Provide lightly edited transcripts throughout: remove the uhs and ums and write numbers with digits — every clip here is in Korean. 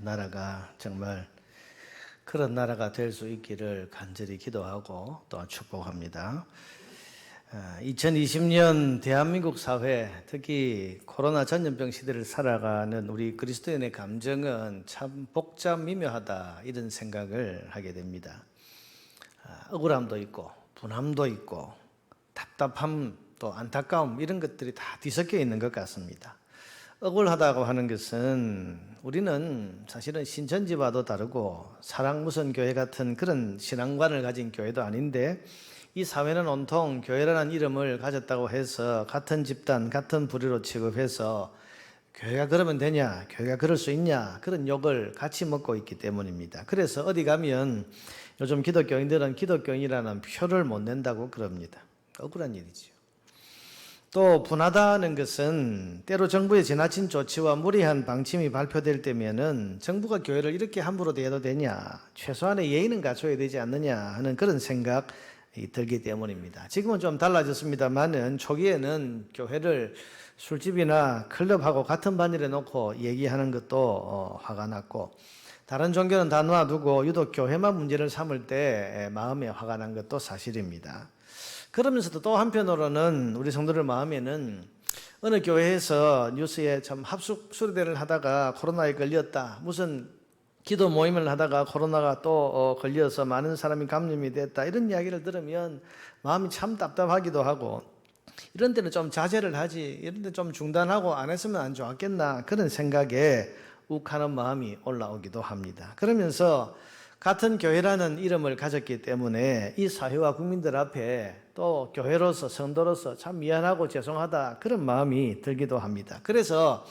나라가 정말 그런 나라가 될 수 있기를 간절히 기도하고 또한 축복합니다. 2020년 대한민국 사회, 특히 코로나 전염병 시대를 살아가는 우리 그리스도인의 감정은 참 복잡 미묘하다, 이런 생각을 하게 됩니다. 억울함도 있고 분함도 있고 답답함 또 안타까움, 이런 것들이 다 뒤섞여 있는 것 같습니다. 억울하다고 하는 것은 우리는 사실은 신천지와도 다르고 사랑 무선 교회 같은 그런 신앙관을 가진 교회도 아닌데, 이 사회는 온통 교회라는 이름을 가졌다고 해서 같은 집단, 같은 부류로 취급해서 교회가 그러면 되냐, 교회가 그럴 수 있냐, 그런 욕을 같이 먹고 있기 때문입니다. 그래서 어디 가면 요즘 기독교인들은 기독교인이라는 표를 못 낸다고 그럽니다. 억울한 일이죠. 또 분하다는 것은 때로 정부의 지나친 조치와 무리한 방침이 발표될 때면은 정부가 교회를 이렇게 함부로 대해도 되냐, 최소한의 예의는 갖춰야 되지 않느냐 하는 그런 생각이 들기 때문입니다. 지금은 좀 달라졌습니다만은 초기에는 교회를 술집이나 클럽하고 같은 반열에 놓고 얘기하는 것도 화가 났고, 다른 종교는 다 놔두고 유독 교회만 문제를 삼을 때 마음에 화가 난 것도 사실입니다. 그러면서도 또 한편으로는 우리 성도들 마음에는 어느 교회에서 뉴스에 참 합숙 수련회를 하다가 코로나에 걸렸다, 무슨 기도 모임을 하다가 코로나가 또 걸려서 많은 사람이 감염이 됐다, 이런 이야기를 들으면 마음이 참 답답하기도 하고, 이런 데는 좀 자제를 하지, 이런 데 좀 중단하고 안 했으면 안 좋았겠나, 그런 생각에 욱하는 마음이 올라오기도 합니다. 그러면서 같은 교회라는 이름을 가졌기 때문에 이 사회와 국민들 앞에 또 교회로서, 성도로서 참 미안하고 죄송하다, 그런 마음이 들기도 합니다. 그래서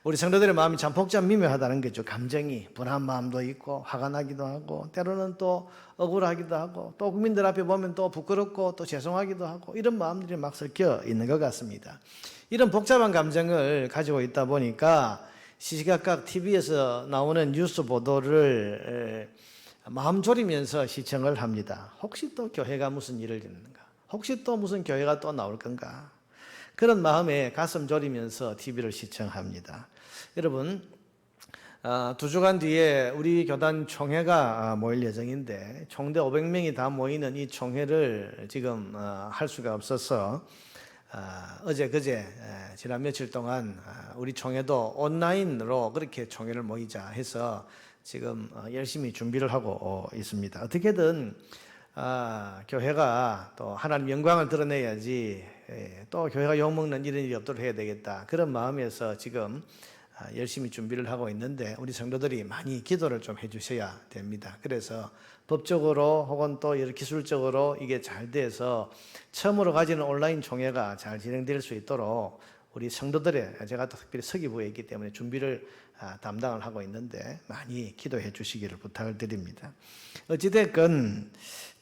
우리 성도들의 마음이 참 복잡 미묘하다는 거죠. 감정이 분한 마음도 있고 화가 나기도 하고, 때로는 또 억울하기도 하고, 또 국민들 앞에 보면 또 부끄럽고 또 죄송하기도 하고, 이런 마음들이 막 섞여 있는 것 같습니다. 이런 복잡한 감정을 가지고 있다 보니까 시시각각 TV에서 나오는 뉴스 보도를 마음 졸이면서 시청을 합니다. 혹시 또 교회가 무슨 일을 짓는가, 혹시 또 무슨 교회가 또 나올 건가, 그런 마음에 가슴 졸이면서 TV를 시청합니다. 여러분, 2주간 뒤에 우리 교단 총회가 모일 예정인데, 총대 500명이 다 모이는 이 총회를 지금 할 수가 없어서 어제 그제 지난 며칠 동안 우리 총회도 온라인으로 그렇게 총회를 모이자 해서 지금 열심히 준비를 하고 있습니다. 어떻게든 교회가 또 하나님 영광을 드러내야지, 또 교회가 욕먹는 이런 일이 없도록 해야 되겠다, 그런 마음에서 지금 열심히 준비를 하고 있는데, 우리 성도들이 많이 기도를 좀 해주셔야 됩니다. 그래서 법적으로 혹은 또 이런 기술적으로 이게 잘 돼서 처음으로 가지는 온라인 총회가 잘 진행될 수 있도록 우리 성도들의, 제가 특별히 서기부에 있기 때문에 준비를 담당을 하고 있는데 많이 기도해 주시기를 부탁을 드립니다. 어찌됐건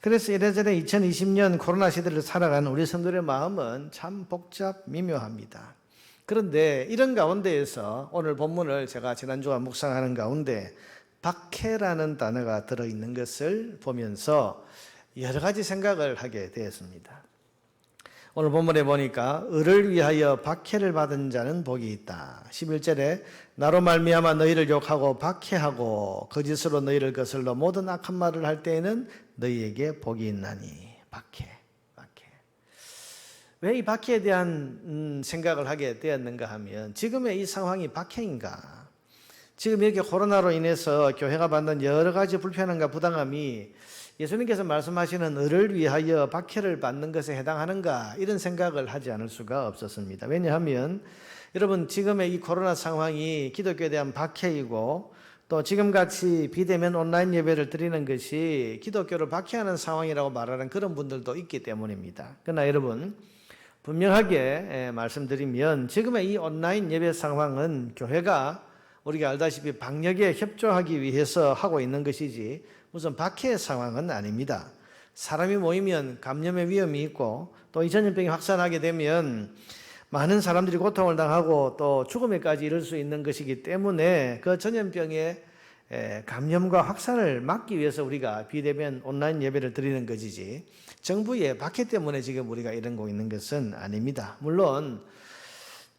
그래서 이래저래 2020년 코로나 시대를 살아가는 우리 성도들의 마음은 참 복잡 미묘합니다. 그런데 이런 가운데에서 오늘 본문을 제가 지난주와 묵상하는 가운데 박해라는 단어가 들어있는 것을 보면서 여러 가지 생각을 하게 되었습니다. 오늘 본문에 보니까 을을 위하여 박해를 받은 자는 복이 있다. 11절에 나로 말미암아 너희를 욕하고 박해하고 거짓으로 너희를 거슬러 모든 악한 말을 할 때에는 너희에게 복이 있나니. 박해. 왜 이 박해에 대한 생각을 하게 되었는가 하면, 지금의 이 상황이 박해인가? 지금 이렇게 코로나로 인해서 교회가 받는 여러 가지 불편함과 부당함이 예수님께서 말씀하시는 을을 위하여 박해를 받는 것에 해당하는가, 이런 생각을 하지 않을 수가 없었습니다. 왜냐하면 여러분, 지금의 이 코로나 상황이 기독교에 대한 박해이고, 또 지금같이 비대면 온라인 예배를 드리는 것이 기독교를 박해하는 상황이라고 말하는 그런 분들도 있기 때문입니다. 그러나 여러분, 분명하게 말씀드리면 지금의 이 온라인 예배 상황은 교회가 우리가 알다시피 방역에 협조하기 위해서 하고 있는 것이지 무슨 박해의 상황은 아닙니다. 사람이 모이면 감염의 위험이 있고, 또 이 전염병이 확산하게 되면 많은 사람들이 고통을 당하고 또 죽음에까지 이를 수 있는 것이기 때문에 그 전염병의 감염과 확산을 막기 위해서 우리가 비대면 온라인 예배를 드리는 것이지, 정부의 박해 때문에 지금 우리가 이러고 있는 것은 아닙니다. 물론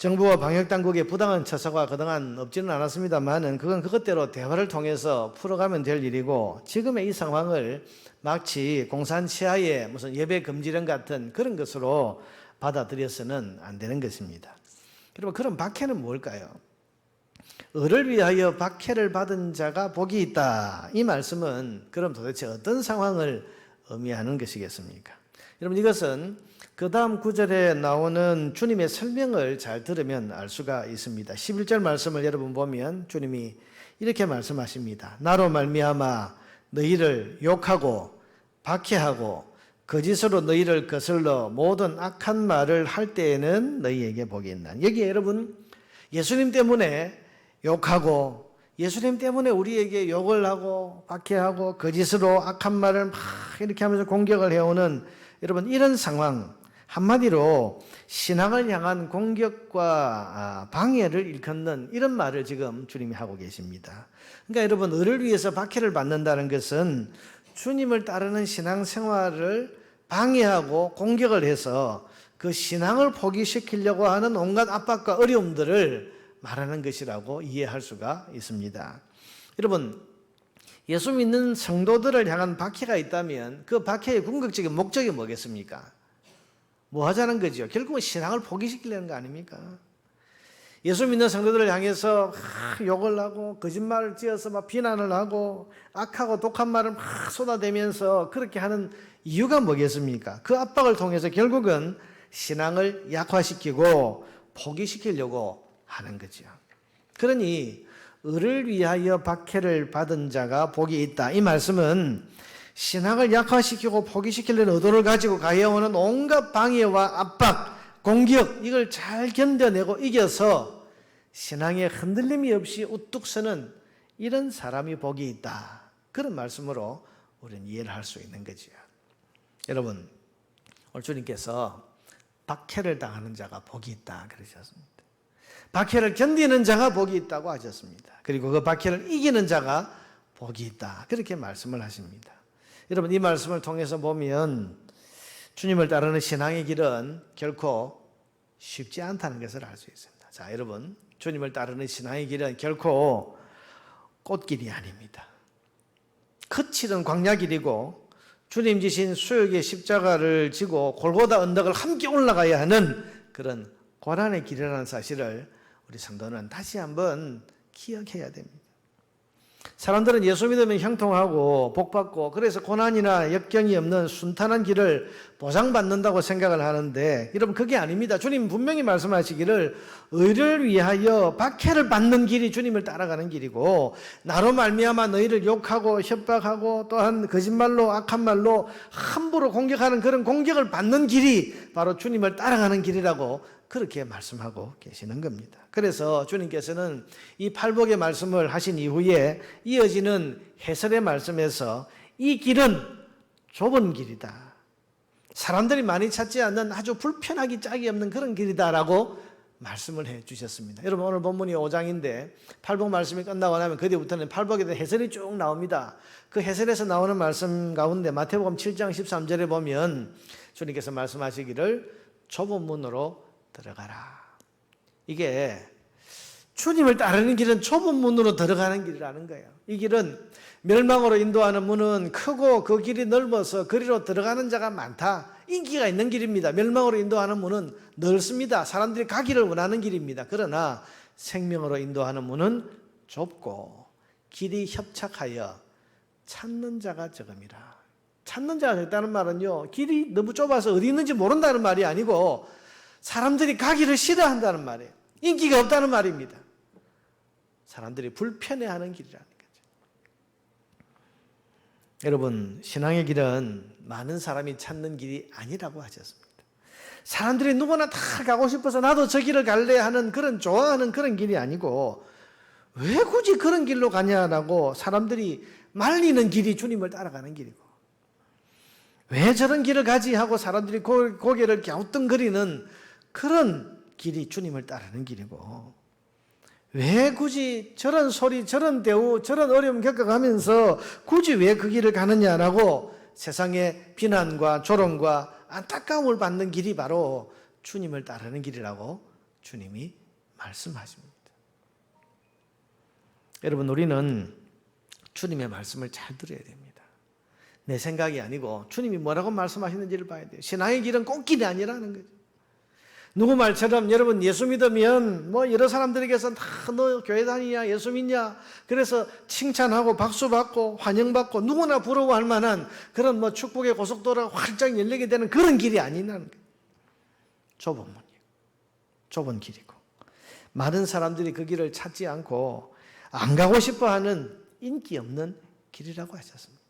정부와 방역당국의 부당한 처사가 그동안 없지는 않았습니다만은 그건 그것대로 대화를 통해서 풀어가면 될 일이고, 지금의 이 상황을 마치 공산치하의 무슨 예배 금지령 같은 그런 것으로 받아들여서는 안 되는 것입니다. 여러분, 그럼 박해는 뭘까요? 을을 위하여 박해를 받은 자가 복이 있다. 이 말씀은 그럼 도대체 어떤 상황을 의미하는 것이겠습니까? 여러분, 이것은 그 다음 구절에 나오는 주님의 설명을 잘 들으면 알 수가 있습니다. 11절 말씀을 여러분 보면 주님이 이렇게 말씀하십니다. 나로 말미암아 너희를 욕하고 박해하고 거짓으로 너희를 거슬러 모든 악한 말을 할 때에는 너희에게 복이 있나. 여기에 여러분, 예수님 때문에 욕하고 예수님 때문에 우리에게 욕을 하고 박해하고 거짓으로 악한 말을 막 이렇게 하면서 공격을 해오는, 여러분, 이런 상황, 한마디로 신앙을 향한 공격과 방해를 일컫는 이런 말을 지금 주님이 하고 계십니다. 그러니까 여러분, 을을 위해서 박해를 받는다는 것은 주님을 따르는 신앙생활을 방해하고 공격을 해서 그 신앙을 포기시키려고 하는 온갖 압박과 어려움들을 말하는 것이라고 이해할 수가 있습니다. 여러분, 예수 믿는 성도들을 향한 박해가 있다면 그 박해의 궁극적인 목적이 뭐겠습니까? 뭐 하자는 거죠? 결국은 신앙을 포기시키려는 거 아닙니까? 예수 믿는 성도들을 향해서 욕을 하고 거짓말을 지어서 막 비난을 하고 악하고 독한 말을 막 쏟아대면서 그렇게 하는 이유가 뭐겠습니까? 그 압박을 통해서 결국은 신앙을 약화시키고 포기시키려고 하는 거죠. 그러니 을을 위하여 박해를 받은 자가 복이 있다. 이 말씀은 신앙을 약화시키고 포기시키려는 의도를 가지고 가해오는 온갖 방해와 압박, 공격, 이걸 잘 견뎌내고 이겨서 신앙에 흔들림이 없이 우뚝 서는 이런 사람이 복이 있다. 그런 말씀으로 우리는 이해를 할 수 있는 거죠. 여러분, 오늘 주님께서 박해를 당하는 자가 복이 있다 그러셨습니다. 박해를 견디는 자가 복이 있다고 하셨습니다. 그리고 그 박해를 이기는 자가 복이 있다, 그렇게 말씀을 하십니다. 여러분, 이 말씀을 통해서 보면 주님을 따르는 신앙의 길은 결코 쉽지 않다는 것을 알 수 있습니다. 자, 여러분, 주님을 따르는 신앙의 길은 결코 꽃길이 아닙니다. 거칠은 광야길이고 주님 지신 수역의 십자가를 지고 골고다 언덕을 함께 올라가야 하는 그런 고난의 길이라는 사실을 우리 성도는 다시 한번 기억해야 됩니다. 사람들은 예수 믿으면 형통하고 복받고 그래서 고난이나 역경이 없는 순탄한 길을 보장받는다고 생각을 하는데, 여러분, 그게 아닙니다. 주님 분명히 말씀하시기를 의를 위하여 박해를 받는 길이 주님을 따라가는 길이고, 나로 말미암아 너희를 욕하고 협박하고 또한 거짓말로 악한 말로 함부로 공격하는 그런 공격을 받는 길이 바로 주님을 따라가는 길이라고 그렇게 말씀하고 계시는 겁니다. 그래서 주님께서는 이 팔복의 말씀을 하신 이후에 이어지는 해설의 말씀에서 이 길은 좁은 길이다, 사람들이 많이 찾지 않는 아주 불편하기 짝이 없는 그런 길이다라고 말씀을 해 주셨습니다. 여러분, 오늘 본문이 5장인데 팔복 말씀이 끝나고 나면 그 뒤부터는 팔복에 대한 해설이 쭉 나옵니다. 그 해설에서 나오는 말씀 가운데 마태복음 7장 13절에 보면 주님께서 말씀하시기를 좁은 문으로 들어가라. 이게 주님을 따르는 길은 좁은 문으로 들어가는 길이라는 거예요. 이 길은 멸망으로 인도하는 문은 크고 그 길이 넓어서 그리로 들어가는 자가 많다, 인기가 있는 길입니다. 멸망으로 인도하는 문은 넓습니다. 사람들이 가기를 원하는 길입니다. 그러나 생명으로 인도하는 문은 좁고 길이 협착하여 찾는 자가 적음이라. 찾는 자가 적다는 말은요, 길이 너무 좁아서 어디 있는지 모른다는 말이 아니고 사람들이 가기를 싫어한다는 말이에요. 인기가 없다는 말입니다. 사람들이 불편해하는 길이라는 거죠. 여러분, 신앙의 길은 많은 사람이 찾는 길이 아니라고 하셨습니다. 사람들이 누구나 다 가고 싶어서 나도 저 길을 갈래 하는 그런 좋아하는 그런 길이 아니고, 왜 굳이 그런 길로 가냐라고 사람들이 말리는 길이 주님을 따라가는 길이고, 왜 저런 길을 가지 하고 사람들이 고개를 갸우뚱거리는 그런 길이 주님을 따르는 길이고, 왜 굳이 저런 소리, 저런 대우, 저런 어려움 겪어가면서 굳이 왜 그 길을 가느냐라고 세상의 비난과 조롱과 안타까움을 받는 길이 바로 주님을 따르는 길이라고 주님이 말씀하십니다. 여러분, 우리는 주님의 말씀을 잘 들어야 됩니다. 내 생각이 아니고 주님이 뭐라고 말씀하시는지를 봐야 돼요. 신앙의 길은 꽃길이 아니라는 거죠. 누구 말처럼 여러분 예수 믿으면 뭐 여러 사람들에게서 다 너 교회 다니냐 예수 믿냐 그래서 칭찬하고 박수받고 환영받고 누구나 부러워할 만한 그런 뭐 축복의 고속도로가 활짝 열리게 되는 그런 길이 아니라는 거예요. 좁은 문이고 좁은 길이고 많은 사람들이 그 길을 찾지 않고 안 가고 싶어하는 인기 없는 길이라고 하셨습니다.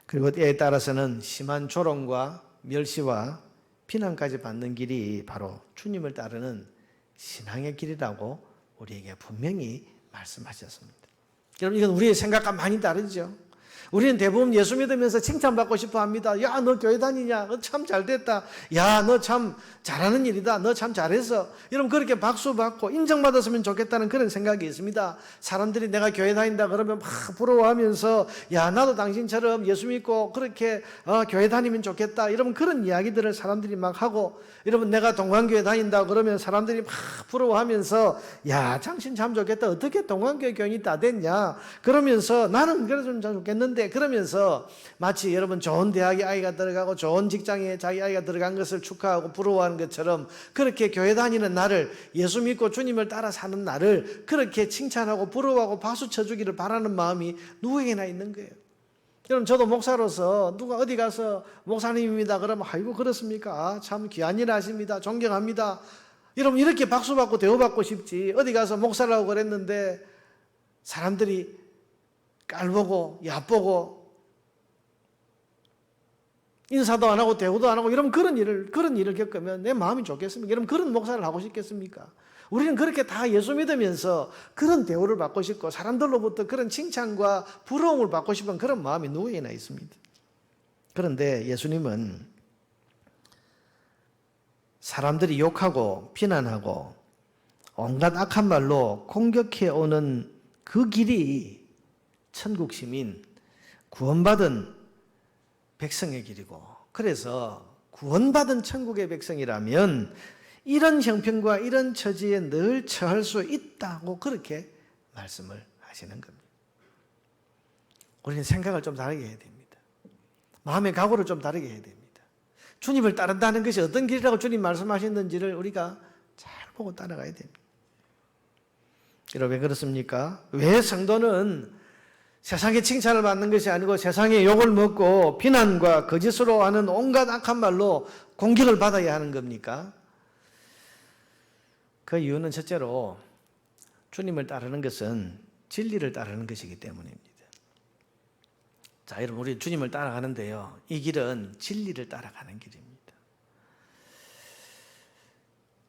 그리고 때에 따라서는 심한 조롱과 멸시와 비난까지 받는 길이 바로 주님을 따르는 신앙의 길이라고 우리에게 분명히 말씀하셨습니다. 여러분, 이건 우리의 생각과 많이 다르죠. 우리는 대부분 예수 믿으면서 칭찬받고 싶어 합니다. 야, 너 교회 다니냐? 너 참 잘됐다. 야, 너 참 잘하는 일이다. 너 참 잘했어. 여러분, 그렇게 박수 받고 인정받았으면 좋겠다는 그런 생각이 있습니다. 사람들이 내가 교회 다닌다 그러면 막 부러워하면서 야, 나도 당신처럼 예수 믿고 그렇게 교회 다니면 좋겠다. 여러분, 그런 이야기들을 사람들이 막 하고, 여러분, 내가 동관교회 다닌다 그러면 사람들이 막 부러워하면서 야, 당신 참 좋겠다. 어떻게 동관교회 교인이 다 됐냐? 그러면서 나는 그래서 참 좋겠는데 그러면서 마치 여러분 좋은 대학에 아이가 들어가고 좋은 직장에 자기 아이가 들어간 것을 축하하고 부러워하는 것처럼 그렇게 교회 다니는 나를 예수 믿고 주님을 따라 사는 나를 그렇게 칭찬하고 부러워하고 박수 쳐주기를 바라는 마음이 누구에게나 있는 거예요. 여러분, 저도 목사로서 누가 어디 가서 목사님입니다 그러면 아이고 그렇습니까? 참 귀한 일 하십니다. 존경합니다. 여러분, 이렇게 박수받고 대우받고 싶지 어디 가서 목사라고 그랬는데 사람들이 깔보고 얕보고 인사도 안 하고 대우도 안 하고 여러분 그런 일을 겪으면 내 마음이 좋겠습니까? 여러분, 그런 목사를 하고 싶겠습니까? 우리는 그렇게 다 예수 믿으면서 그런 대우를 받고 싶고 사람들로부터 그런 칭찬과 부러움을 받고 싶은 그런 마음이 누구에게나 있습니다. 그런데 예수님은 사람들이 욕하고 비난하고 온갖 악한 말로 공격해 오는 그 길이 천국 시민, 구원받은 백성의 길이고, 그래서 구원받은 천국의 백성이라면 이런 형편과 이런 처지에 늘 처할 수 있다고 그렇게 말씀을 하시는 겁니다. 우리는 생각을 좀 다르게 해야 됩니다. 마음의 각오를 좀 다르게 해야 됩니다. 주님을 따른다는 것이 어떤 길이라고 주님 말씀하셨는지를 우리가 잘 보고 따라가야 됩니다. 여러분, 왜 그렇습니까? 왜 성도는 세상의 칭찬을 받는 것이 아니고 세상의 욕을 먹고 비난과 거짓으로 하는 온갖 악한 말로 공격을 받아야 하는 겁니까? 그 이유는 첫째로 주님을 따르는 것은 진리를 따르는 것이기 때문입니다. 자, 여러분, 우리 주님을 따라가는데요, 이 길은 진리를 따라가는 길입니다.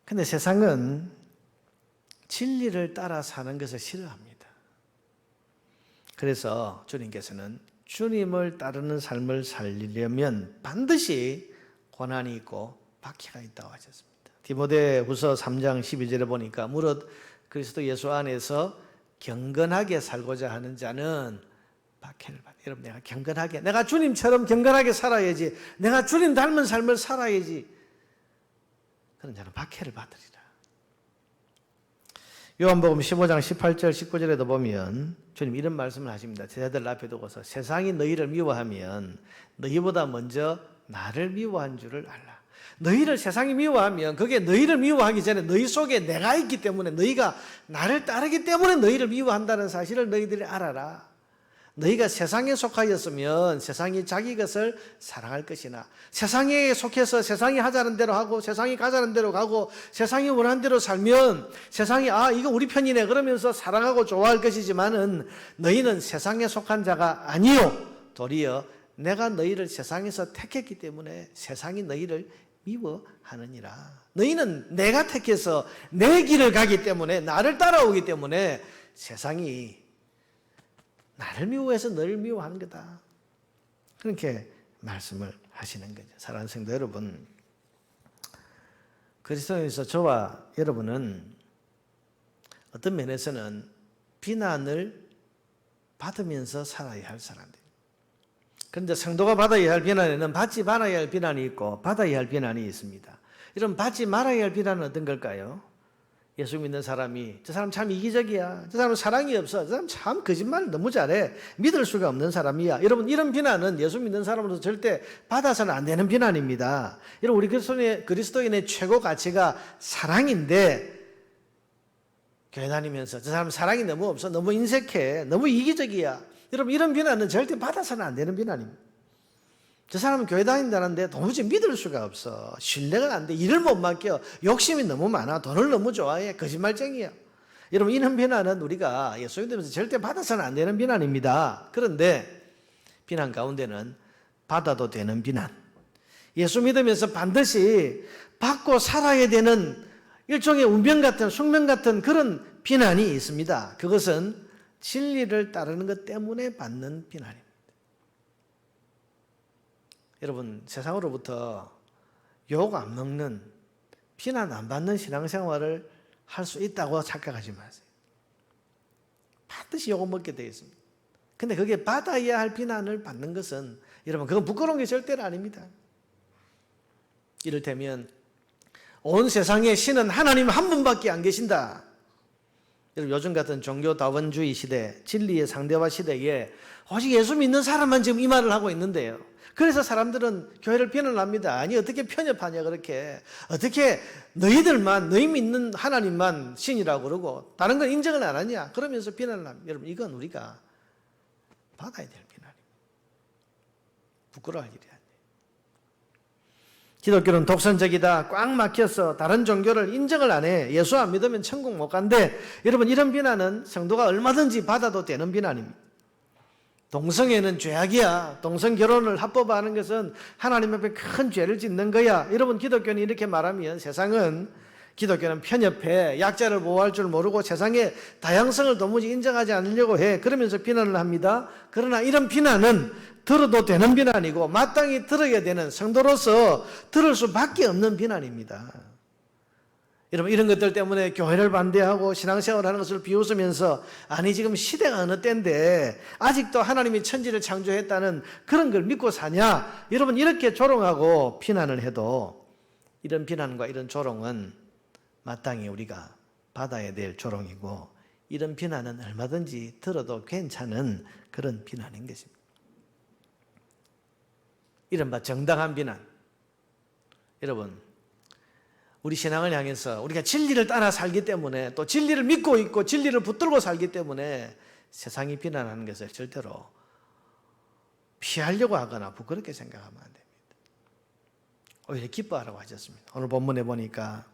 근데 세상은 진리를 따라 사는 것을 싫어합니다. 그래서 주님께서는 주님을 따르는 삶을 살리려면 반드시 고난이 있고 박해가 있다고 하셨습니다. 디모데후서 3장 12절에 보니까 무릇 그리스도 예수 안에서 경건하게 살고자 하는 자는 박해를 받아요. 여러분, 내가 경건하게, 내가 주님처럼 경건하게 살아야지, 내가 주님 닮은 삶을 살아야지, 그런 자는 박해를 받으리라. 요한복음 15장 18절 19절에도 보면 주님 이런 말씀을 하십니다. 제자들 앞에 두고서 세상이 너희를 미워하면 너희보다 먼저 나를 미워한 줄을 알라. 너희를 세상이 미워하면 그게 너희를 미워하기 전에 너희 속에 내가 있기 때문에, 너희가 나를 따르기 때문에 너희를 미워한다는 사실을 너희들이 알아라. 너희가 세상에 속하였으면 세상이 자기 것을 사랑할 것이나, 세상에 속해서 세상이 하자는 대로 하고 세상이 가자는 대로 가고 세상이 원하는 대로 살면 세상이 이거 우리 편이네 그러면서 사랑하고 좋아할 것이지만은 너희는 세상에 속한 자가 아니요 도리어 내가 너희를 세상에서 택했기 때문에 세상이 너희를 미워하느니라. 너희는 내가 택해서 내 길을 가기 때문에, 나를 따라오기 때문에 세상이 나를 미워해서 너를 미워하는 거다. 그렇게 말씀을 하시는 거죠. 사랑하는 성도 여러분, 그리스도인에서 저와 여러분은 어떤 면에서는 비난을 받으면서 살아야 할 사람들. 그런데 성도가 받아야 할 비난에는 받지 말아야 할 비난이 있고 받아야 할 비난이 있습니다. 이런 받지 말아야 할 비난은 어떤 걸까요? 예수 믿는 사람이 저 사람 참 이기적이야, 저 사람 사랑이 없어, 저 사람 참 거짓말 너무 잘해, 믿을 수가 없는 사람이야. 여러분, 이런 비난은 예수 믿는 사람으로서 절대 받아서는 안 되는 비난입니다. 여러분, 우리 그리스도인의 최고 가치가 사랑인데 교회 다니면서 저 사람 사랑이 너무 없어, 너무 인색해, 너무 이기적이야, 여러분, 이런 비난은 절대 받아서는 안 되는 비난입니다. 저 사람은 교회 다닌다는데 도무지 믿을 수가 없어, 신뢰가 안 돼, 일을 못 맡겨, 욕심이 너무 많아, 돈을 너무 좋아해, 거짓말쟁이야. 여러분, 이런 비난은 우리가 예수 믿으면서 절대 받아서는 안 되는 비난입니다. 그런데 비난 가운데는 받아도 되는 비난, 예수 믿으면서 반드시 받고 살아야 되는 일종의 운명 같은, 숙명 같은 그런 비난이 있습니다. 그것은 진리를 따르는 것 때문에 받는 비난입니다. 여러분, 세상으로부터 욕 안 먹는, 비난 안 받는 신앙생활을 할 수 있다고 착각하지 마세요. 반드시 욕을 먹게 되어 있습니다. 근데 그게 받아야 할 비난을 받는 것은, 여러분, 그건 부끄러운 게 절대로 아닙니다. 이를테면 온 세상에 신은 하나님 한 분밖에 안 계신다. 여러분, 요즘 같은 종교 다원주의 시대, 진리의 상대화 시대에 오직 예수 믿는 사람만 지금 이 말을 하고 있는데요. 그래서 사람들은 교회를 비난합니다. 아니, 어떻게 편협하냐, 그렇게. 어떻게 너희들만, 너희 믿는 하나님만 신이라고 그러고 다른 건 인정을 안 하냐, 그러면서 비난을 합니다. 여러분, 이건 우리가 받아야 될 비난입니다. 부끄러워할 일이 아니에요. 기독교는 독선적이다, 꽉 막혀서 다른 종교를 인정을 안 해, 예수 안 믿으면 천국 못 간대. 여러분, 이런 비난은 성도가 얼마든지 받아도 되는 비난입니다. 동성애는 죄악이야, 동성 결혼을 합법화하는 것은 하나님 앞에 큰 죄를 짓는 거야. 여러분, 기독교는 이렇게 말하면 세상은, 기독교는 편협해, 약자를 보호할 줄 모르고 세상의 다양성을 도무지 인정하지 않으려고 해. 그러면서 비난을 합니다. 그러나 이런 비난은 들어도 되는 비난이고 마땅히 들어야 되는, 성도로서 들을 수밖에 없는 비난입니다. 여러분, 이런 것들 때문에 교회를 반대하고 신앙생활을 하는 것을 비웃으면서, 아니 지금 시대가 어느 때인데 아직도 하나님이 천지를 창조했다는 그런 걸 믿고 사냐, 여러분, 이렇게 조롱하고 비난을 해도 이런 비난과 이런 조롱은 마땅히 우리가 받아야 될 조롱이고, 이런 비난은 얼마든지 들어도 괜찮은 그런 비난인 것입니다. 이른바 정당한 비난. 여러분, 우리 신앙을 향해서 우리가 진리를 따라 살기 때문에, 또 진리를 믿고 있고 진리를 붙들고 살기 때문에 세상이 비난하는 것을 절대로 피하려고 하거나 부끄럽게 생각하면 안 됩니다. 오히려 기뻐하라고 하셨습니다. 오늘 본문에 보니까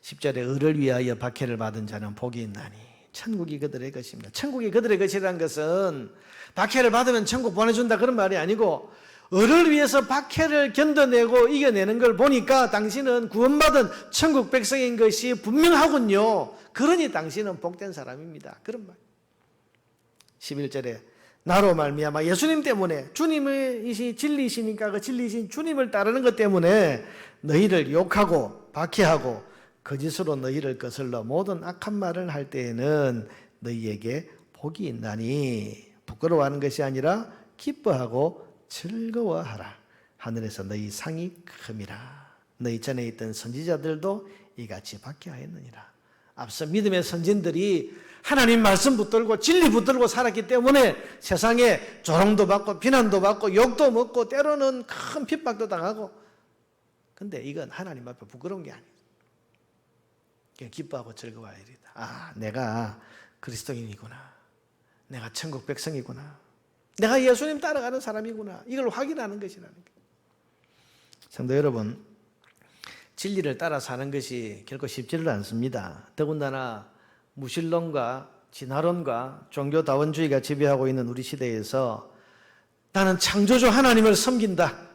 10절에 의를 위하여 박해를 받은 자는 복이 있나니 천국이 그들의 것입니다. 천국이 그들의 것이라는 것은 박해를 받으면 천국 보내준다 그런 말이 아니고, 의를 위해서 박해를 견뎌내고 이겨내는 걸 보니까 당신은 구원받은 천국 백성인 것이 분명하군요. 그러니 당신은 복된 사람입니다. 그런 말. 11절에 나로 말미암아, 예수님 때문에, 주님이 진리이시니까 그 진리이신 주님을 따르는 것 때문에 너희를 욕하고 박해하고 거짓으로 너희를 거슬러 모든 악한 말을 할 때에는 너희에게 복이 있나니, 부끄러워하는 것이 아니라 기뻐하고 즐거워하라. 하늘에서 너희 상이 큼이라. 너희 전에 있던 선지자들도 이같이 박해하였느니라. 앞서 믿음의 선진들이 하나님 말씀 붙들고 진리 붙들고 살았기 때문에 세상에 조롱도 받고 비난도 받고 욕도 먹고 때로는 큰 핍박도 당하고, 근데 이건 하나님 앞에 부끄러운 게 아니에요. 기뻐하고 즐거워할 일이다. 아, 내가 그리스도인이구나, 내가 천국 백성이구나, 내가 예수님 따라가는 사람이구나, 이걸 확인하는 것이라는 거예요. 성도 여러분, 진리를 따라 사는 것이 결코 쉽지를 않습니다. 더군다나 무신론과 진화론과 종교다원주의가 지배하고 있는 우리 시대에서 나는 창조주 하나님을 섬긴다,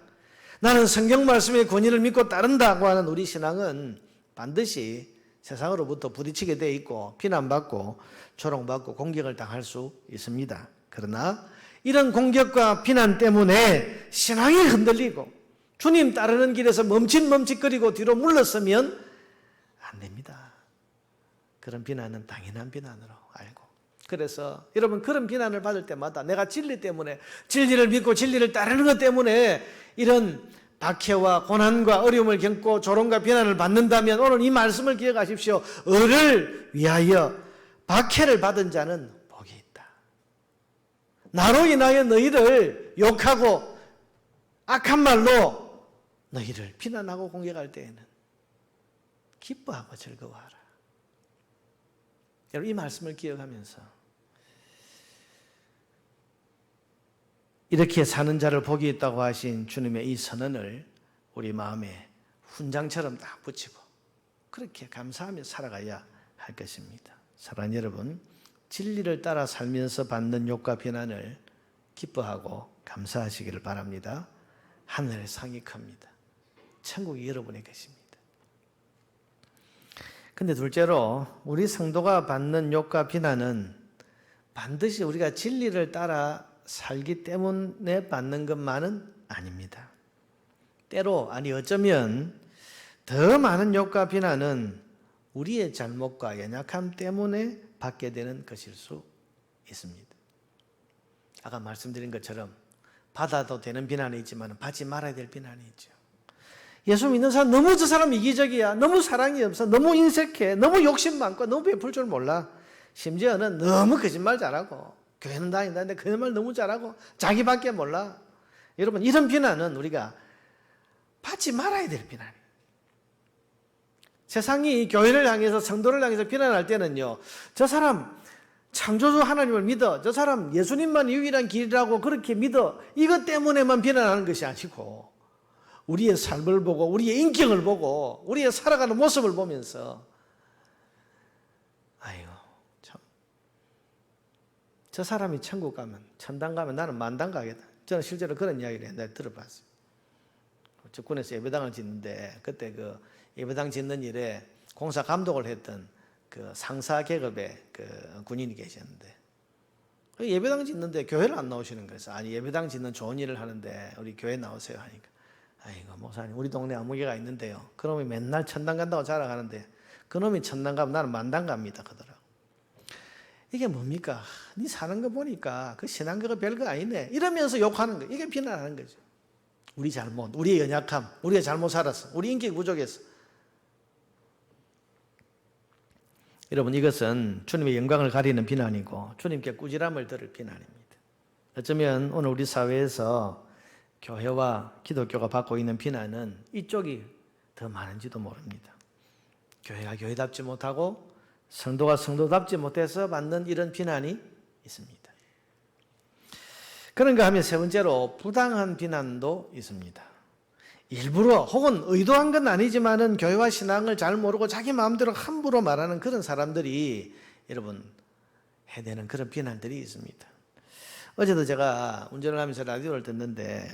나는 성경 말씀의 권위를 믿고 따른다고 하는 우리 신앙은 반드시 세상으로부터 부딪히게 돼 있고 비난받고 조롱받고 공격을 당할 수 있습니다. 그러나 이런 공격과 비난 때문에 신앙이 흔들리고 주님 따르는 길에서 멈칫멈칫거리고 뒤로 물러서면 안 됩니다. 그런 비난은 당연한 비난으로 알고, 그래서 여러분, 그런 비난을 받을 때마다 내가 진리 때문에, 진리를 믿고 진리를 따르는 것 때문에 이런 박해와 고난과 어려움을 겪고 조롱과 비난을 받는다면 오늘 이 말씀을 기억하십시오. 을을 위하여 박해를 받은 자는 복이 있다. 나로 인하여 너희를 욕하고 악한 말로 너희를 비난하고 공격할 때에는 기뻐하고 즐거워하라. 여러분 이 말씀을 기억하면서 이렇게 사는 자를 복이 있다고 하신 주님의 이 선언을 우리 마음에 훈장처럼 딱 붙이고 그렇게 감사하며 살아가야 할 것입니다. 사랑하는 여러분, 진리를 따라 살면서 받는 욕과 비난을 기뻐하고 감사하시기를 바랍니다. 하늘의 상이 큽니다. 천국이 여러분의 것입니다. 근데 둘째로 우리 성도가 받는 욕과 비난은 반드시 우리가 진리를 따라 살기 때문에 받는 것만은 아닙니다. 때로 아니 어쩌면 더 많은 욕과 비난은 우리의 잘못과 연약함 때문에 받게 되는 것일 수 있습니다. 아까 말씀드린 것처럼 받아도 되는 비난이 있지만 받지 말아야 될 비난이 있죠. 예수 믿는 사람 너무 저 사람 이기적이야. 너무 사랑이 없어. 너무 인색해. 너무 욕심 많고 너무 베풀 줄 몰라. 심지어는 너무 거짓말 잘하고 교회는 다닌다는데 거짓말 너무 잘하고 자기밖에 몰라. 여러분 이런 비난은 우리가 받지 말아야 될 비난이에요. 세상이 교회를 향해서 성도를 향해서 비난할 때는요. 저 사람 창조주 하나님을 믿어. 저 사람 예수님만 유일한 길이라고 그렇게 믿어. 이것 때문에만 비난하는 것이 아니고 우리의 삶을 보고 우리의 인격을 보고 우리의 살아가는 모습을 보면서 아이고 참 저 사람이 천국 가면 천당 가면 나는 만당 가겠다. 저는 실제로 그런 이야기를 내가 들어봤어요. 적군에서 예배당을 짓는데 그때 그 예배당 짓는 일에 공사 감독을 했던 그 상사 계급의 그 군인이 계셨는데 예배당 짓는데 교회를 안 나오시는 거예요. 아니 예배당 짓는 좋은 일을 하는데 우리 교회 나오세요 하니까 아이고 목사님 우리 동네 아무개가 있는데요. 그놈이 맨날 천당 간다고 자랑하는데 그놈이 천당 가면 나는 만당 갑니다 그러더라고. 이게 뭡니까? 네 사는 거 보니까 그 신앙교가 별거 아니네. 이러면서 욕하는 거예요. 이게 비난하는 거죠. 우리 잘못, 우리의 연약함, 우리가 잘못 살았어. 우리 인격이 부족했어. 여러분 이것은 주님의 영광을 가리는 비난이고 주님께 꾸지람을 들을 비난입니다. 어쩌면 오늘 우리 사회에서 교회와 기독교가 받고 있는 비난은 이쪽이 더 많은지도 모릅니다. 교회가 교회답지 못하고 성도가 성도답지 못해서 받는 이런 비난이 있습니다. 그런가 하면 세 번째로 부당한 비난도 있습니다. 일부러 혹은 의도한 건 아니지만은 교회와 신앙을 잘 모르고 자기 마음대로 함부로 말하는 그런 사람들이 여러분 해대는 그런 비난들이 있습니다. 어제도 제가 운전을 하면서 라디오를 듣는데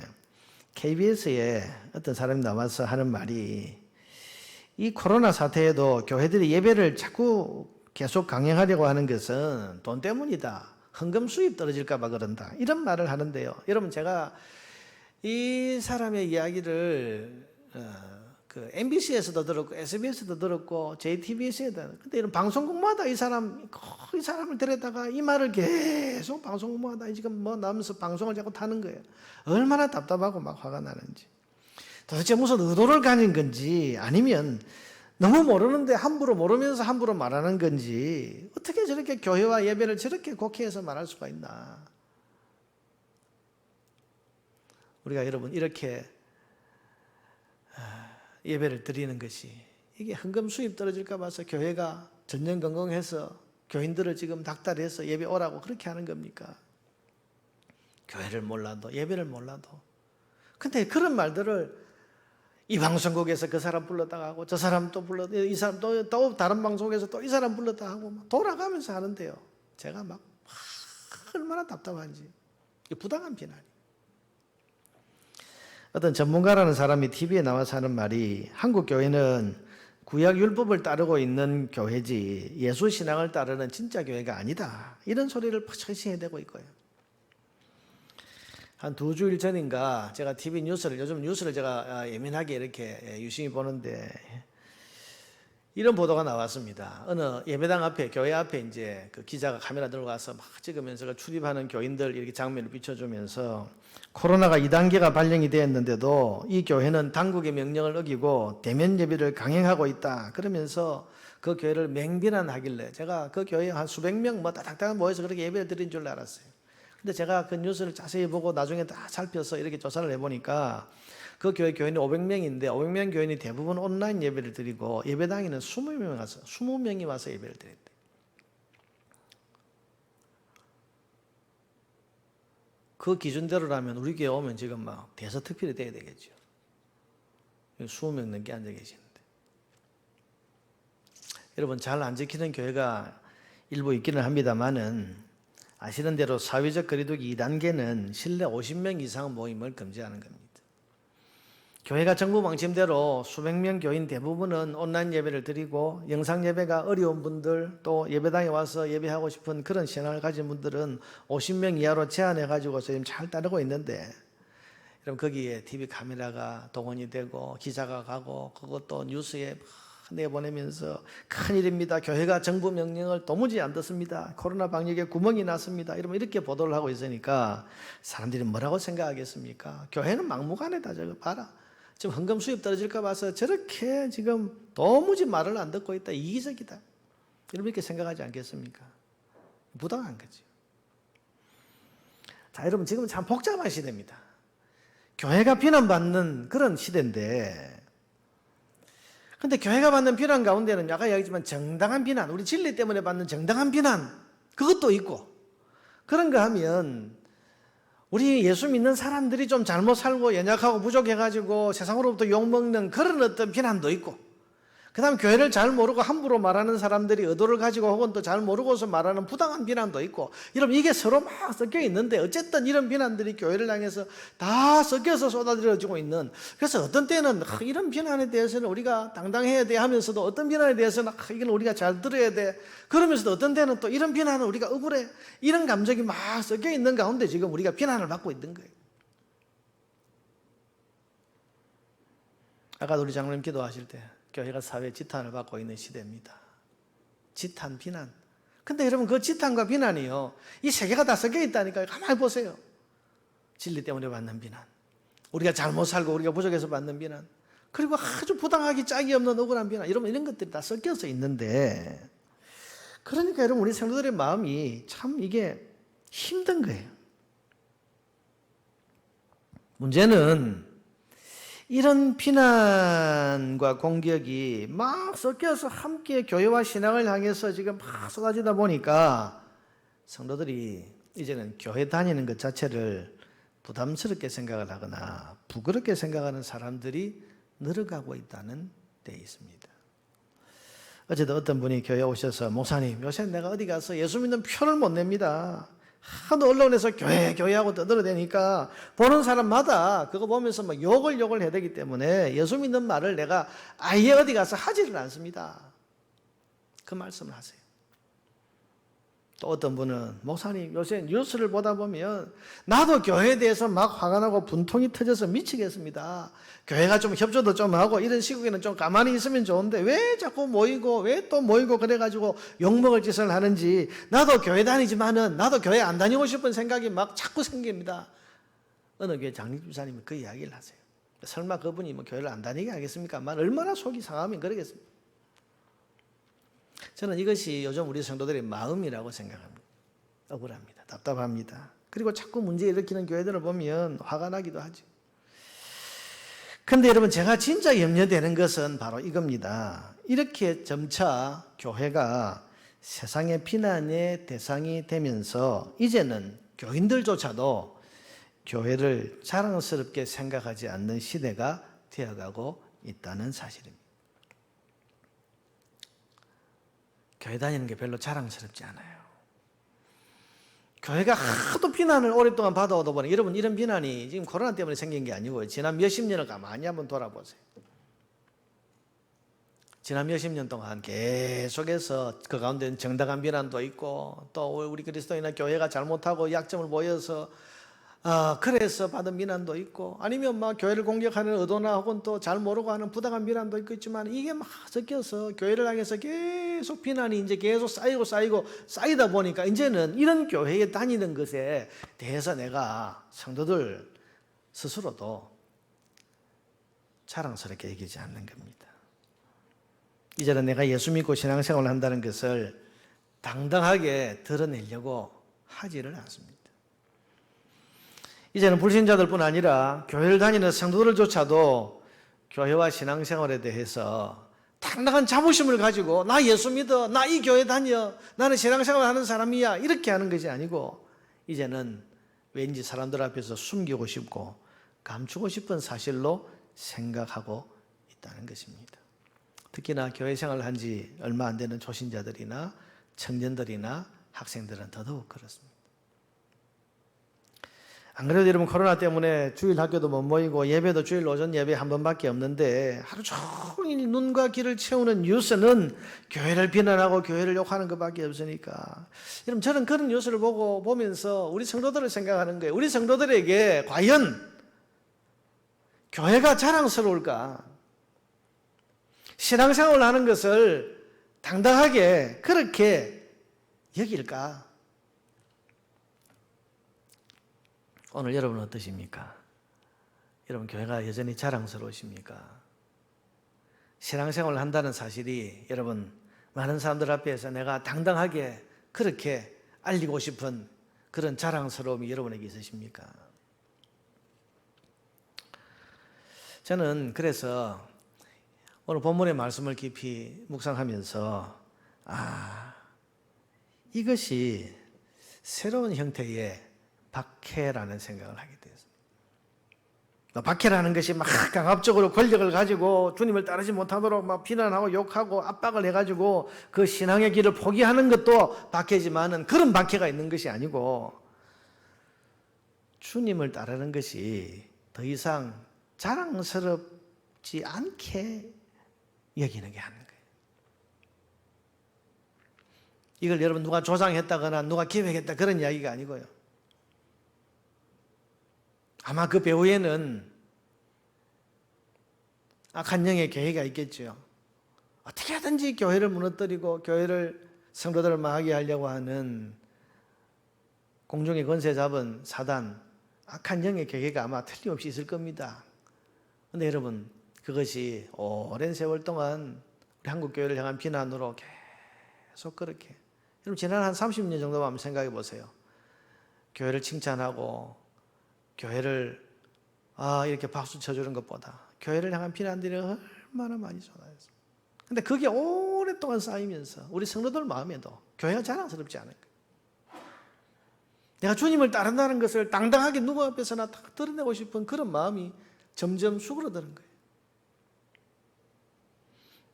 KBS에 어떤 사람이 나와서 하는 말이 이 코로나 사태에도 교회들이 예배를 자꾸 계속 강행하려고 하는 것은 돈 때문이다. 헌금 수입 떨어질까 봐 그런다. 이런 말을 하는데요. 여러분 제가 이 사람의 이야기를 그 MBC에서도 들었고 SBS도 들었고 JTBC에도 근데 이런 방송국마다 이 사람을 데려다가 이 말을 계속 방송국마다 지금 뭐 나오면서 방송을 자꾸 타는 거예요. 얼마나 답답하고 막 화가 나는지. 도대체 무슨 의도를 가진 건지 아니면 너무 모르는데 함부로 모르면서 함부로 말하는 건지 어떻게 저렇게 교회와 예배를 저렇게 곡해해서 말할 수가 있나. 우리가 여러분 이렇게 예배를 드리는 것이 이게 헌금 수입 떨어질까 봐서 교회가 전전긍긍해서 교인들을 지금 닥달해서 예배 오라고 그렇게 하는 겁니까? 교회를 몰라도 예배를 몰라도 근데 그런 말들을 이 방송국에서 그 사람 불렀다 하고 저 사람 또 불렀다 이 사람 또 다른 방송국에서 또 이 사람 불렀다 하고 막 돌아가면서 하는데요. 제가 막 얼마나 답답한지 부당한 비난이. 어떤 전문가라는 사람이 TV에 나와서 하는 말이 한국 교회는 구약 율법을 따르고 있는 교회지 예수 신앙을 따르는 진짜 교회가 아니다. 이런 소리를 퍼쳐시 해대고 있고요. 한 2주일 전인가 제가 TV 뉴스를 요즘 뉴스를 제가 예민하게 이렇게 유심히 보는데 이런 보도가 나왔습니다. 어느 예배당 앞에, 교회 앞에 이제 그 기자가 카메라 들고 가서 막 찍으면서 그 출입하는 교인들 이렇게 장면을 비춰주면서 코로나가 2단계가 발령이 되었는데도 이 교회는 당국의 명령을 어기고 대면 예배를 강행하고 있다. 그러면서 그 교회를 맹비난하길래 제가 그 교회에 한 수백 명 뭐 따닥따닥 모여서 그렇게 예배를 드린 줄 알았어요. 근데 제가 그 뉴스를 자세히 보고 나중에 다 살펴서 이렇게 조사를 해보니까 그 교회 교인이 500명인데 500명 교인이 대부분 온라인 예배를 드리고 예배당에는 20명이 와서 예배를 드렸대. 그 기준대로라면 우리 교회 오면 지금 막 대서특필이 돼야 되겠죠. 20명 넘게 앉아 계시는데. 여러분 잘 안 지키는 교회가 일부 있기는 합니다만은 아시는 대로 사회적 거리두기 2단계는 실내 50명 이상 모임을 금지하는 겁니다. 교회가 정부 방침대로 수백 명 교인 대부분은 온라인 예배를 드리고 영상 예배가 어려운 분들 또 예배당에 와서 예배하고 싶은 그런 신앙을 가진 분들은 50명 이하로 제한해 가지고 지금 잘 따르고 있는데 그럼 거기에 TV 카메라가 동원이 되고 기자가 가고 그것도 뉴스에 내보내면서 큰일입니다. 교회가 정부 명령을 도무지 안 듣습니다. 코로나 방역에 구멍이 났습니다. 이러면 이렇게 보도를 하고 있으니까 사람들이 뭐라고 생각하겠습니까? 교회는 막무가내다. 저거 봐라. 지금 헌금 수입 떨어질까 봐서 저렇게 지금 도무지 말을 안 듣고 있다. 이기적이다. 여러분 이렇게 생각하지 않겠습니까? 부당한 거죠. 자, 여러분 지금 참 복잡한 시대입니다. 교회가 비난받는 그런 시대인데 근데 교회가 받는 비난 가운데는 아까 이야기했지만 정당한 비난, 우리 진리 때문에 받는 정당한 비난 그것도 있고 그런 거 하면 우리 예수 믿는 사람들이 좀 잘못 살고 연약하고 부족해가지고 세상으로부터 욕먹는 그런 어떤 비난도 있고 그 다음 교회를 잘 모르고 함부로 말하는 사람들이 의도를 가지고 혹은 또 잘 모르고서 말하는 부당한 비난도 있고 여러분 이게 서로 막 섞여 있는데 어쨌든 이런 비난들이 교회를 향해서 다 섞여서 쏟아들어지고 있는 그래서 어떤 때는 이런 비난에 대해서는 우리가 당당해야 돼 하면서도 어떤 비난에 대해서는 이건 우리가 잘 들어야 돼 그러면서도 어떤 때는 또 이런 비난은 우리가 억울해 이런 감정이 막 섞여 있는 가운데 지금 우리가 비난을 받고 있는 거예요. 아까 우리 장로님 기도하실 때 교회가 사회 지탄을 받고 있는 시대입니다. 지탄, 비난. 근데 여러분 그 지탄과 비난이요. 이 세 개가 다 섞여 있다니까요. 가만히 보세요. 진리 때문에 받는 비난. 우리가 잘못 살고 우리가 부족해서 받는 비난. 그리고 아주 부당하기 짝이 없는 억울한 비난. 여러분 이런 것들이 다 섞여서 있는데 그러니까 여러분 우리 성도들의 마음이 참 이게 힘든 거예요. 문제는 이런 비난과 공격이 막 섞여서 함께 교회와 신앙을 향해서 지금 막 쏟아지다 보니까 성도들이 이제는 교회 다니는 것 자체를 부담스럽게 생각을 하거나 부끄럽게 생각하는 사람들이 늘어가고 있다는 데 있습니다. 어제도 어떤 분이 교회에 오셔서 목사님 요새 내가 어디 가서 예수 믿는 표를 못 냅니다. 하도 언론에서 교회하고 떠들어대니까 보는 사람마다 그거 보면서 막 욕을 해야 되기 때문에 예수 믿는 말을 내가 아예 어디 가서 하지를 않습니다. 그 말씀을 하세요. 또 어떤 분은 목사님 요새 뉴스를 보다 보면 나도 교회에 대해서 막 화가 나고 분통이 터져서 미치겠습니다. 교회가 좀 협조도 좀 하고 이런 시국에는 좀 가만히 있으면 좋은데 왜 자꾸 모이고 왜 또 모이고 그래가지고 욕먹을 짓을 하는지 나도 교회 다니지만은 나도 교회 안 다니고 싶은 생각이 막 자꾸 생깁니다. 어느 교회 장립주사님이 그 이야기를 하세요. 설마 그분이 뭐 교회를 안 다니게 하겠습니까? 얼마나 속이 상하면 그러겠습니까? 저는 이것이 요즘 우리 성도들의 마음이라고 생각합니다. 억울합니다. 답답합니다. 그리고 자꾸 문제 일으키는 교회들을 보면 화가 나기도 하죠. 그런데 여러분 제가 진짜 염려되는 것은 바로 이겁니다. 이렇게 점차 교회가 세상의 비난의 대상이 되면서 이제는 교인들조차도 교회를 자랑스럽게 생각하지 않는 시대가 되어가고 있다는 사실입니다. 교회 다니는 게 별로 자랑스럽지 않아요. 교회가 하도 비난을 오랫동안 받아오다 보니 여러분 이런 비난이 지금 코로나 때문에 생긴 게 아니고요. 지난 몇십 년을 가만히 한번 돌아보세요. 지난 몇십 년 동안 계속해서 그 가운데는 정당한 비난도 있고 또 우리 그리스도인의 교회가 잘못하고 약점을 보여서 그래서 받은 비난도 있고, 아니면 막 교회를 공격하는 의도나 혹은 또 잘 모르고 하는 부당한 비난도 있겠지만, 이게 막 섞여서 교회를 향해서 계속 비난이 이제 계속 쌓이고 쌓이다 보니까 이제는 이런 교회에 다니는 것에 대해서 내가 성도들 스스로도 자랑스럽게 여기지 않는 겁니다. 이제는 내가 예수 믿고 신앙생활을 한다는 것을 당당하게 드러내려고 하지를 않습니다. 이제는 불신자들뿐 아니라 교회를 다니는 성도들조차도 교회와 신앙생활에 대해서 당당한 자부심을 가지고 나 예수 믿어, 나 이 교회 다녀, 나는 신앙생활 하는 사람이야, 이렇게 하는 것이 아니고 이제는 왠지 사람들 앞에서 숨기고 싶고 감추고 싶은 사실로 생각하고 있다는 것입니다. 특히나 교회 생활을 한 지 얼마 안 되는 초신자들이나 청년들이나 학생들은 더더욱 그렇습니다. 안 그래도 여러분 코로나 때문에 주일 학교도 못 모이고 예배도 주일 오전 예배 한 번밖에 없는데 하루 종일 눈과 귀를 채우는 뉴스는 교회를 비난하고 교회를 욕하는 것밖에 없으니까 여러분 저는 그런 뉴스를 보면서 우리 성도들을 생각하는 거예요. 우리 성도들에게 과연 교회가 자랑스러울까? 신앙생활을 하는 것을 당당하게 그렇게 여길까? 오늘 여러분은 어떠십니까? 여러분 교회가 여전히 자랑스러우십니까? 신앙생활을 한다는 사실이 여러분 많은 사람들 앞에서 내가 당당하게 그렇게 알리고 싶은 그런 자랑스러움이 여러분에게 있으십니까? 저는 그래서 오늘 본문의 말씀을 깊이 묵상하면서 이것이 새로운 형태의 박해라는 생각을 하게 되었습니다. 박해라는 것이 막 강압적으로 권력을 가지고 주님을 따르지 못하도록 막 비난하고 욕하고 압박을 해가지고 그 신앙의 길을 포기하는 것도 박해지만은 그런 박해가 있는 것이 아니고 주님을 따르는 것이 더 이상 자랑스럽지 않게 여기는 게 하는 거예요. 이걸 여러분 누가 조장했다거나 누가 기획했다 그런 이야기가 아니고요. 아마 그 배후에는 악한 영의 계획이 있겠죠. 어떻게 하든지 교회를 무너뜨리고 교회를 성도들을 망하게 하려고 하는 공중의 권세 잡은 사단, 악한 영의 계획이 아마 틀림없이 있을 겁니다. 그런데 여러분 그것이 오랜 세월 동안 우리 한국 교회를 향한 비난으로 계속 그렇게 여러분 지난 한 30년 정도만 한번 생각해 보세요. 교회를 칭찬하고 교회를 이렇게 박수 쳐주는 것보다 교회를 향한 비난들이 얼마나 많이 쏟아졌습니다. 그런데 그게 오랫동안 쌓이면서 우리 성도들 마음에도 교회가 자랑스럽지 않은 거예요. 내가 주님을 따른다는 것을 당당하게 누구 앞에서나 딱 드러내고 싶은 그런 마음이 점점 수그러드는 거예요.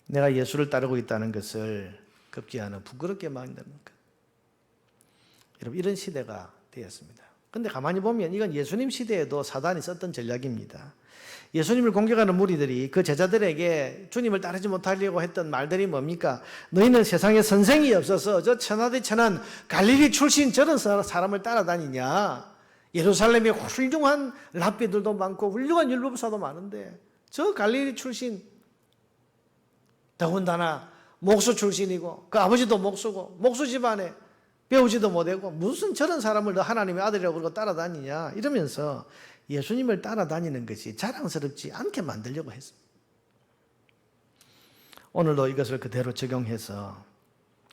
내가 예수를 따르고 있다는 것을 급기야는 부끄럽게 만드는 것. 여러분 이런 시대가 되었습니다. 그런데 가만히 보면 이건 예수님 시대에도 사단이 썼던 전략입니다. 예수님을 공격하는 무리들이 그 제자들에게 주님을 따르지 못하려고 했던 말들이 뭡니까? 너희는 세상에 선생이 없어서 저 천하대 천한 갈릴리 출신 저런 사람을 따라다니냐? 예루살렘에 훌륭한 랍비들도 많고 훌륭한 율법사도 많은데 저 갈릴리 출신 더군다나 목수 출신이고 그 아버지도 목수고 목수 집안에 배우지도 못하고 무슨 저런 사람을 너 하나님의 아들이라고 그러고 따라다니냐 이러면서 예수님을 따라다니는 것이 자랑스럽지 않게 만들려고 했습니다. 오늘도 이것을 그대로 적용해서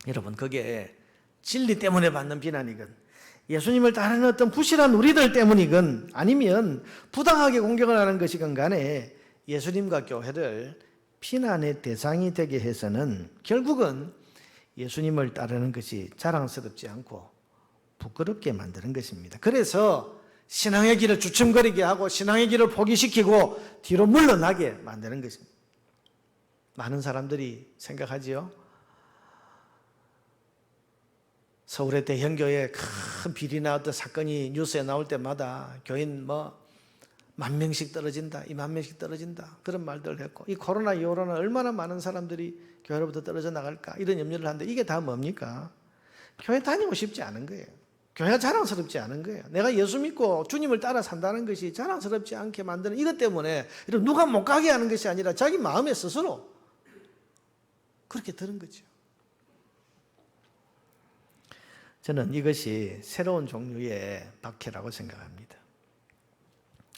여러분 그게 진리 때문에 받는 비난이건 예수님을 따르는 어떤 부실한 우리들 때문이건 아니면 부당하게 공격을 하는 것이건 간에 예수님과 교회를 비난의 대상이 되게 해서는 결국은 예수님을 따르는 것이 자랑스럽지 않고 부끄럽게 만드는 것입니다. 그래서 신앙의 길을 주춤거리게 하고 신앙의 길을 포기시키고 뒤로 물러나게 만드는 것입니다. 많은 사람들이 생각하지요. 서울의 대형교회 큰 비리나 어떤 사건이 뉴스에 나올 때마다 교인 10,000명씩 떨어진다, 20,000명씩 떨어진다 그런 말들을 했고 이 코로나 이후로는 얼마나 많은 사람들이 교회로부터 떨어져 나갈까 이런 염려를 하는데 이게 다 뭡니까? 교회 다니고 싶지 않은 거예요. 교회가 자랑스럽지 않은 거예요. 내가 예수 믿고 주님을 따라 산다는 것이 자랑스럽지 않게 만드는 이것 때문에 누가 못 가게 하는 것이 아니라 자기 마음에 스스로 그렇게 들은 거죠. 저는 이것이 새로운 종류의 박해라고 생각합니다.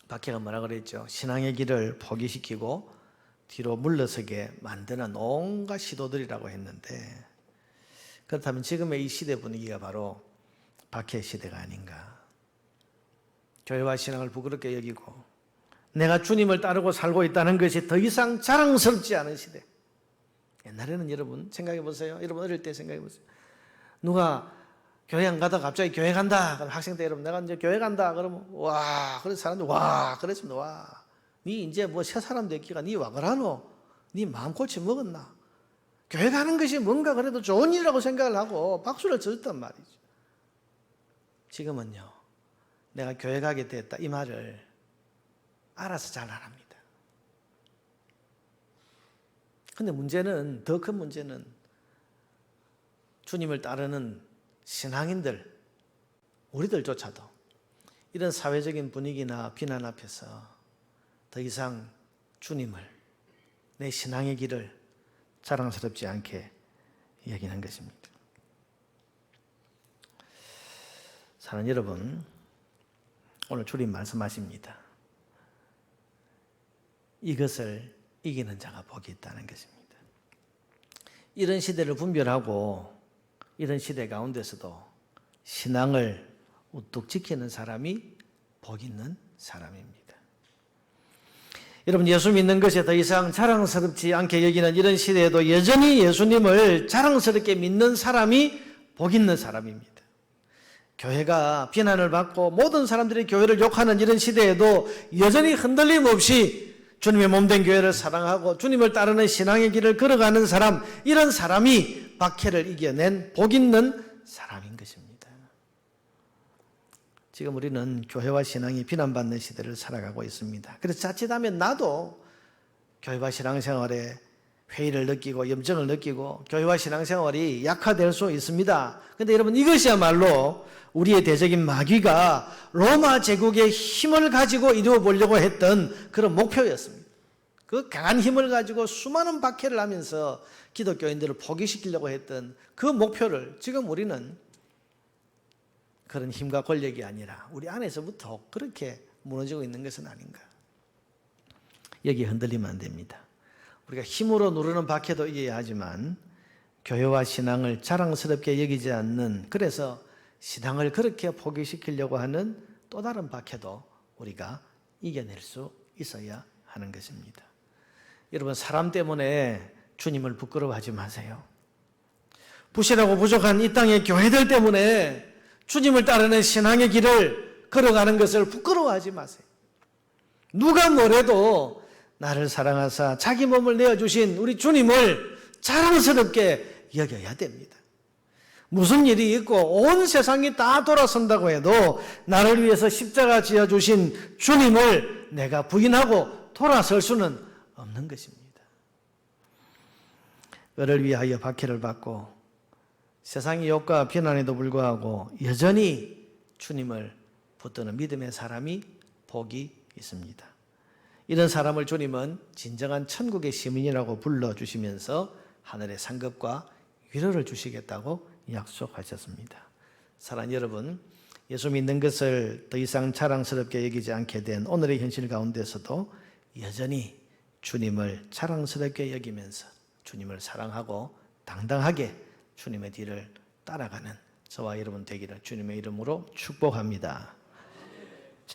박해가 뭐라 그랬죠? 신앙의 길을 포기시키고 뒤로 물러서게 만드는 온갖 시도들이라고 했는데, 그렇다면 지금의 이 시대 분위기가 바로 박해 시대가 아닌가. 교회와 신앙을 부끄럽게 여기고 내가 주님을 따르고 살고 있다는 것이 더 이상 자랑스럽지 않은 시대. 옛날에는 여러분 생각해 보세요. 여러분 어릴 때 생각해 보세요. 누가 교회 안 가다가 갑자기 교회 간다. 그럼 학생 때 여러분 내가 이제 교회 간다. 그러면 와, 그래서 사람들이 와, 그랬습니다. 와, 니 이제 뭐 새 사람 됐기가 니 와 그러노? 니 마음 고치 먹었나? 교회 가는 것이 뭔가 그래도 좋은 일이라고 생각을 하고 박수를 쳤단 말이죠. 지금은요, 내가 교회 가게 됐다 이 말을 알아서 잘 안 합니다. 근데 문제는, 더 큰 문제는 주님을 따르는 신앙인들, 우리들조차도 이런 사회적인 분위기나 비난 앞에서 더 이상 주님을, 내 신앙의 길을 자랑스럽지 않게 여기는 것입니다. 사랑하는 여러분, 오늘 주님 말씀하십니다. 이것을 이기는 자가 복이 있다는 것입니다. 이런 시대를 분별하고 이런 시대 가운데서도 신앙을 우뚝 지키는 사람이 복 있는 사람입니다. 여러분, 예수 믿는 것에 더 이상 자랑스럽지 않게 여기는 이런 시대에도 여전히 예수님을 자랑스럽게 믿는 사람이 복 있는 사람입니다. 교회가 비난을 받고 모든 사람들이 교회를 욕하는 이런 시대에도 여전히 흔들림 없이 주님의 몸된 교회를 사랑하고 주님을 따르는 신앙의 길을 걸어가는 사람, 이런 사람이 박해를 이겨낸 복 있는 사람인 것입니다. 지금 우리는 교회와 신앙이 비난받는 시대를 살아가고 있습니다. 그래서 자칫하면 나도 교회와 신앙생활에 회의를 느끼고 염증을 느끼고 교회와 신앙생활이 약화될 수 있습니다. 그런데 여러분, 이것이야말로 우리의 대적인 마귀가 로마 제국의 힘을 가지고 이루어 보려고 했던 그런 목표였습니다. 그 강한 힘을 가지고 수많은 박해를 하면서 기독교인들을 포기시키려고 했던 그 목표를 지금 우리는 그런 힘과 권력이 아니라 우리 안에서부터 그렇게 무너지고 있는 것은 아닌가. 여기 흔들리면 안 됩니다. 우리가 힘으로 누르는 박해도 이겨야 하지만 교회와 신앙을 자랑스럽게 여기지 않는, 그래서 신앙을 그렇게 포기시키려고 하는 또 다른 박해도 우리가 이겨낼 수 있어야 하는 것입니다. 여러분, 사람 때문에 주님을 부끄러워하지 마세요. 부실하고 부족한 이 땅의 교회들 때문에 주님을 따르는 신앙의 길을 걸어가는 것을 부끄러워하지 마세요. 누가 뭐래도 나를 사랑하사 자기 몸을 내어주신 우리 주님을 자랑스럽게 여겨야 됩니다. 무슨 일이 있고 온 세상이 다 돌아선다고 해도 나를 위해서 십자가 지어주신 주님을 내가 부인하고 돌아설 수는 없는 것입니다. 그를 위하여 박해를 받고 세상의 욕과 비난에도 불구하고 여전히 주님을 붙드는 믿음의 사람이 복이 있습니다. 이런 사람을 주님은 진정한 천국의 시민이라고 불러주시면서 하늘의 상급과 위로를 주시겠다고 약속하셨습니다. 사랑하는 여러분, 예수 믿는 것을 더 이상 자랑스럽게 여기지 않게 된 오늘의 현실 가운데서도 여전히 주님을 자랑스럽게 여기면서 주님을 사랑하고 당당하게 주님의 뒤를 따라가는 저와 여러분 되기를 주님의 이름으로 축복합니다.